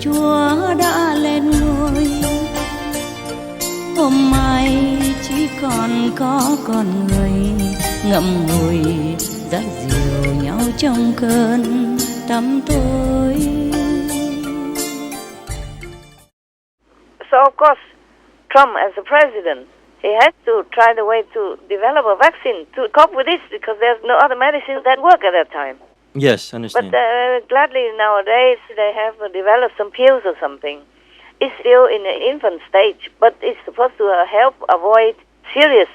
Chúa đã lên ngôi. Hôm mai chỉ còn có con người ngậm ngùi dắt dìu nhau trong cơn tăm tối. So of course, Trump as a president, he has to try the way to develop a vaccine to cope with this because there's no other medicine that work at that time. Yes, understand. But gladly nowadays they have developed some pills or something. It's still in the infant stage, but it's supposed to help avoid serious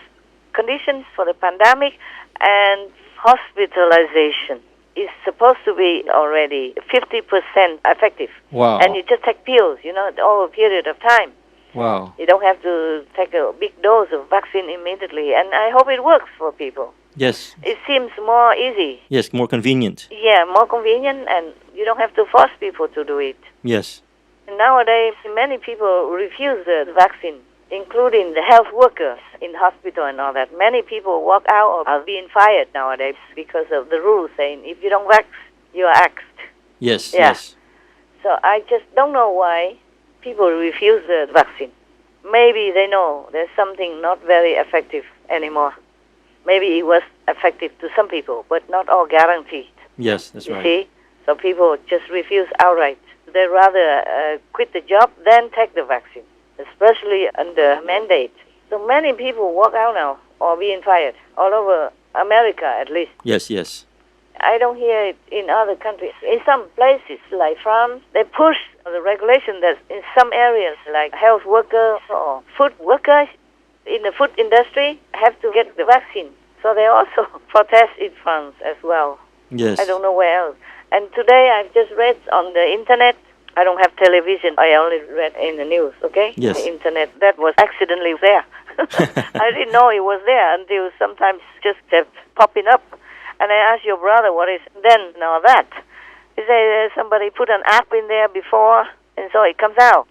conditions for the pandemic and hospitalization. It's supposed to be already 50% effective. Wow. And you just take pills, over a period of time. Wow. You don't have to take a big dose of vaccine immediately. And I hope it works for people. Yes. It seems more easy. Yes, more convenient. Yeah, more convenient, and you don't have to force people to do it. Yes. And nowadays, many people refuse the vaccine, including the health workers in hospital and all that. Many people walk out or are being fired nowadays because of the rules saying if you don't vax, you are axed. Yes, Yeah. yes. So I just don't know why people refuse the vaccine. Maybe they know there's something not very effective anymore. Maybe it was effective to some people, but not all guaranteed. Yes, that's You right. see? So people just refuse outright. They rather quit the job than take the vaccine, especially under mandate. So many people walk out now or being fired, all over America at least. Yes, yes. I don't hear it in other countries. In some places, like France, they push the regulation that in some areas, like health workers or food workers in the food industry, have to get the vaccine. So they also protest in France as well. Yes. I don't know where else. And today I've just read on the internet. I don't have television. I only read in the news, okay? Yes. The internet. That was accidentally there. I didn't know it was there until sometimes just kept popping up. And I asked your brother what is then or that. He said somebody put an app in there before, and so it comes out.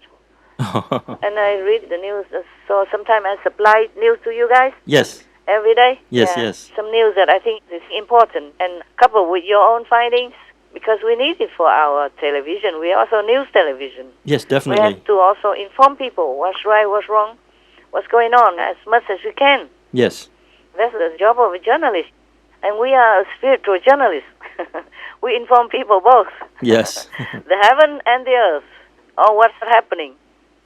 And I read the news. So sometimes I supply news to you guys Yes. every day. Yes, Yeah. yes. Some news that I think is important and coupled with your own findings, because we need it for our television. We also news television. Yes, We definitely. have to also inform people what's right, what's wrong, what's going on as much as we can. Yes. That's the job of a journalist. And we are a spiritual journalist. We inform people both. Yes. The heaven and the earth, or what's happening.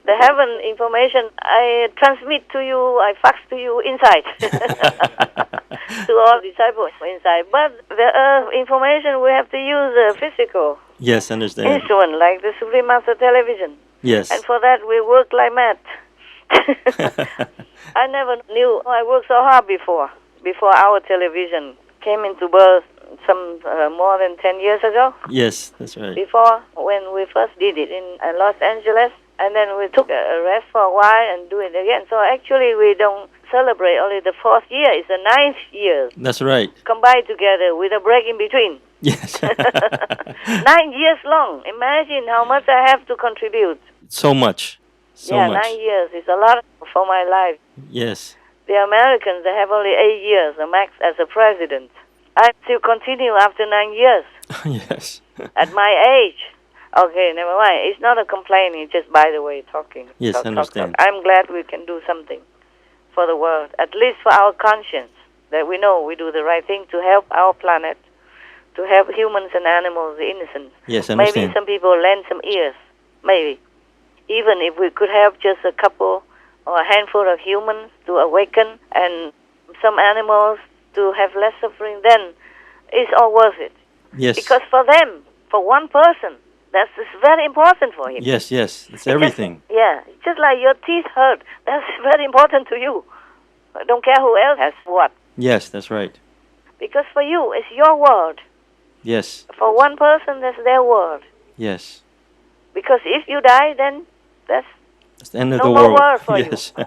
The heaven information I transmit to you, I fax to you inside. To all disciples inside. But the earth information, we have to use a physical Yes, understand. instrument like the Supreme Master Television. Yes. And for that, we work like mad. I never knew I worked so hard before our television came into birth some more than 10 years ago. Yes, that's right. Before, when we first did it in Los Angeles, and then we took a rest for a while and do it again. So actually, we don't celebrate only the 4th year. It's the 9th year That's right. combined together with a break in between. Yes. 9 years long. Imagine how much I have to contribute. So much. So yeah, much. 9 years is a lot for my life. Yes. The Americans, they have only 8 years, the max as a president. I still continue after 9 years Yes. at my age. Okay, never mind. It's not a complaint. It's just by the way talking. Yes, Talk. understand. I'm glad we can do something for the world, at least for our conscience, that we know we do the right thing to help our planet, to help humans and animals, the innocent. Yes, Maybe understand. some people lend some ears. Maybe. Even if we could help just a couple or a handful of humans to awaken and some animals to have less suffering, then it's all worth it. Yes. Because for them, for one person, that's very important for him. Yes, yes. It's everything. Just like your teeth hurt, that's very important to you. I don't care who else has what. Yes, that's right. Because for you, it's your world. Yes. For one person, that's their world. Yes. Because if you die, then that's It's the end of no the more world. world for Yes. you.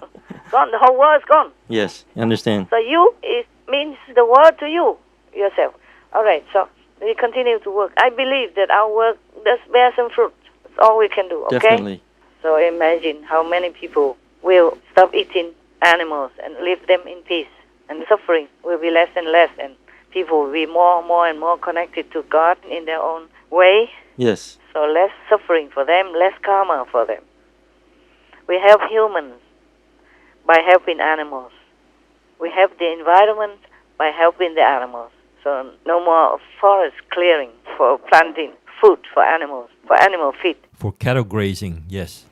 Gone. The whole world's gone. Yes, I understand. So you, it means the world to you, yourself. All right, so we continue to work. I believe that our work does bear some fruit. That's all we can do, okay? Definitely. So imagine how many people will stop eating animals and leave them in peace. And suffering will be less and less, and people will be more and more connected to God in their own way. Yes. So less suffering for them, less karma for them. We help humans by helping animals. We help the environment by helping the animals. So no more forest clearing for planting food for animals, for animal feed. For cattle grazing, yes.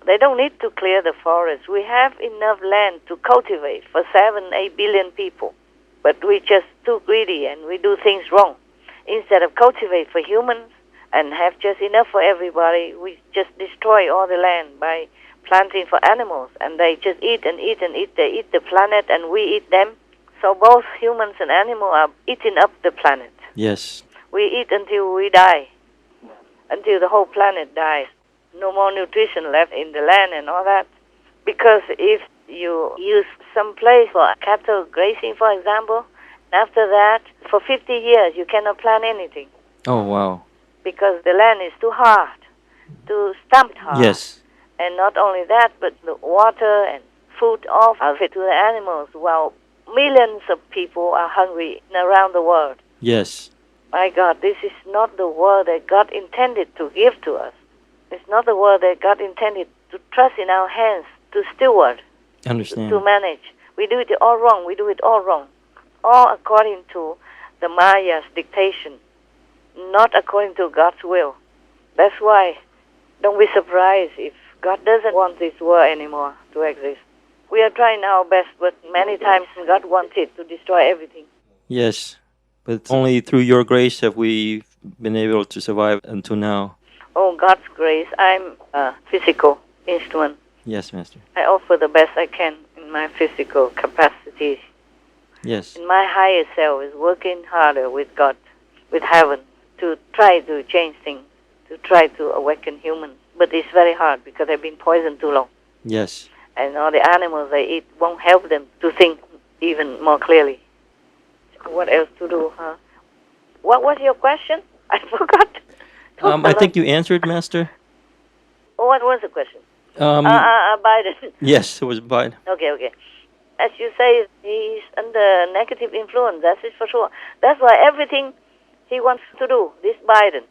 They don't need to clear the forest. We have enough land to cultivate for 7-8 billion people. But we're just too greedy and we do things wrong. Instead of cultivate for humans and have just enough for everybody, we just destroy all the land by planting for animals. And they just eat and eat and eat. They eat the planet and we eat them. So both humans and animals are eating up the planet. Yes. We eat until we die, until the whole planet dies. No more nutrition left in the land and all that. Because if you use some place for cattle grazing, for example, after that, for 50 years, you cannot plant anything. Oh, wow. Because the land is too hard, too stamped hard. Yes. And not only that, but the water and food off of it to the animals, while millions of people are hungry around the world. Yes. My God, this is not the world that God intended to give to us. It's not the world that God intended to trust in our hands, to steward, Understand. to manage. We do it all wrong. We do it all wrong. All according to the Maya's dictation, not according to God's will. That's why don't be surprised if God doesn't want this world anymore to exist. We are trying our best, but many times God wanted to destroy everything. Yes. But only through your grace have we been able to survive until now. Oh, God's grace. I'm a physical instrument. Yes, Master. I offer the best I can in my physical capacity. Yes. And my higher self is working harder with God, with heaven, to try to change things, to try to awaken humans. But it's very hard because they've been poisoned too long. Yes. And all the animals they eat won't help them to think even more clearly. What else to do, huh? What was your question? I forgot. I think you answered, Master. What was the question? Biden. Yes, it was Biden. Okay. As you say, he's under negative influence. That is for sure. That's why everything he wants to do, this Biden,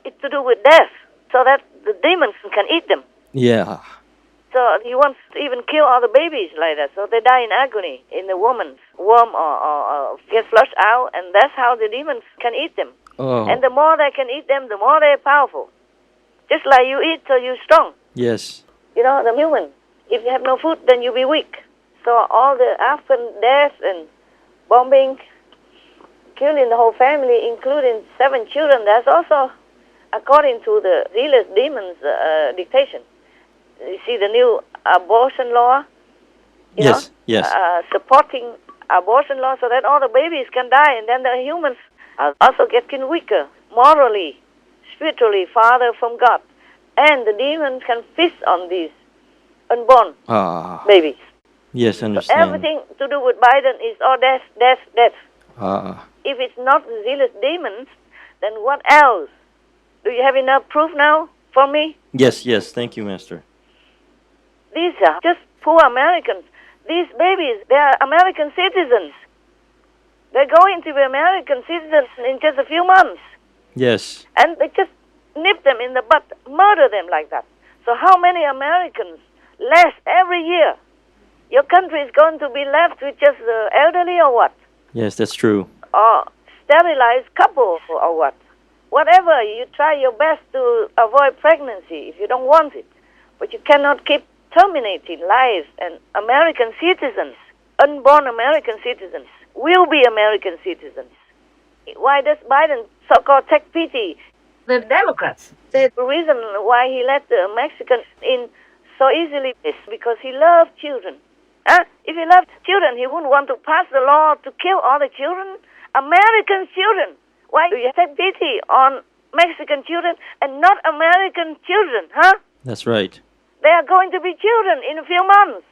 it's to do with death, so that the demons can eat them. Yeah. So he wants to even kill all the babies like that, so they die in agony in the woman's womb or get flushed out, and that's how the demons can eat them. Oh. And the more they can eat them, the more they're powerful. Just like you eat, so you're strong. Yes. You know, the human, if you have no food, then you'll be weak. So all the after death and bombing, killing the whole family, including 7 children, that's also according to the zealous demons' dictation. You see the new abortion law, Yes. supporting abortion law so that all the babies can die, and then the humans are also getting weaker morally, spiritually, farther from God. And the demons can feast on these unborn babies. Yes, understand. Everything to do with Biden is all death. If it's not the zealous demons, then what else? Do you have enough proof now for me? Yes, thank you, Master. These are just poor Americans. These babies, they are American citizens. They're going to be American citizens in just a few months. Yes. And they just nip them in the butt, murder them like that. So how many Americans less every year? Your country is going to be left with just the elderly or what? Yes, that's true. Or sterilized couple or what? Whatever, you try your best to avoid pregnancy if you don't want it. But you cannot keep terminating lives, and American citizens, unborn American citizens, will be American citizens. Why does Biden so-called take pity? The Democrats. The reason why he let the Mexicans in so easily is because he loved children. If he loved children, he wouldn't want to pass the law to kill all the children. American children. Why do you take pity on Mexican children and not American children, huh? That's right. They are going to be children in a few months,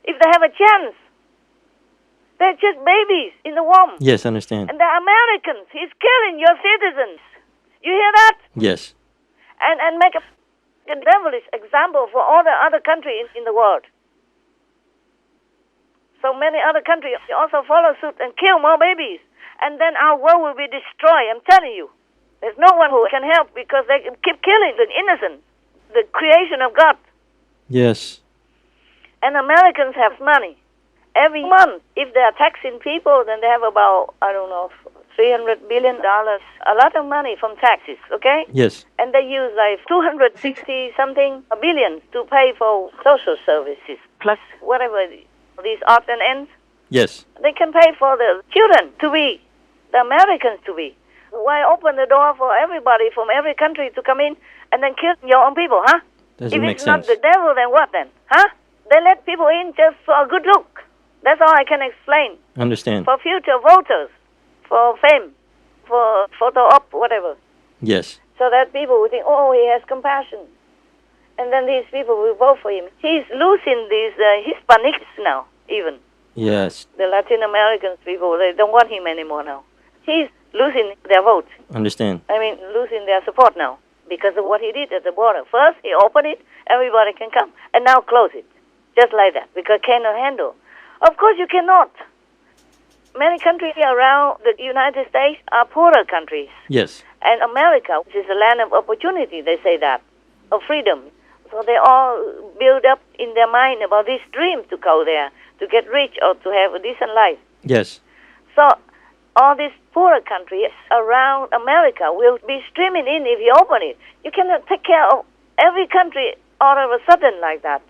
if they have a chance. They're just babies in the womb. Yes, understand. And they're Americans. He's killing your citizens. You hear that? Yes. And make a devilish example for all the other countries in the world. So many other countries also follow suit and kill more babies. And then our world will be destroyed, I'm telling you. There's no one who can help because they keep killing the innocent, the creation of God. Yes. And Americans have money. Every month, if they are taxing people, then they have about, I don't know, $300 billion, a lot of money from taxes, okay? Yes. And they use like 260-something billion to pay for social services, plus whatever these odds and ends. Yes. They can pay for the children to be, the Americans to be. Why open the door for everybody from every country to come in and then kill your own people, huh? Doesn't If make it's sense. not the devil, then what then, huh? They let people in just for a good look. That's all I can explain. Understand. For future voters, for fame, for photo op, whatever. Yes. So that people will think, oh, he has compassion. And then these people will vote for him. He's losing these Hispanics now, even. Yes. The Latin American people, they don't want him anymore now. He's losing their vote. Understand. I mean, losing their support now because of what he did at the border. First, he opened it, everybody can come, and now close it. Just like that, because cannot handle. Of course you cannot. Many countries around the United States are poorer countries. Yes. And America, which is a land of opportunity, they say that, of freedom. So they all build up in their mind about this dream to go there, to get rich or to have a decent life. Yes. So all these poorer countries around America will be streaming in if you open it. You cannot take care of every country all of a sudden like that.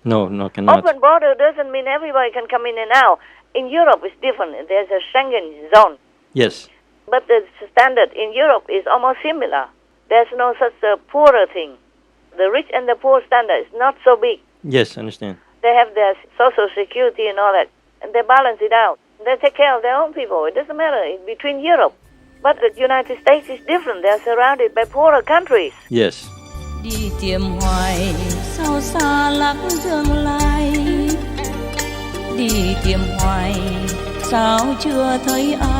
No, cannot. Open border doesn't mean everybody can come in and out. In Europe, it's different. There's a Schengen zone. Yes. But the standard in Europe is almost similar. There's no such a poorer thing. The rich and the poor standard is not so big. Yes, understand. They have their social security and all that, and they balance it out. They take care of their own people. It doesn't matter. It's between Europe. But the United States is different. They're surrounded by poorer countries. Yes. Đi tìm hoài sao xa lắc tương lai, đi tìm hoài sao chưa thấy ai.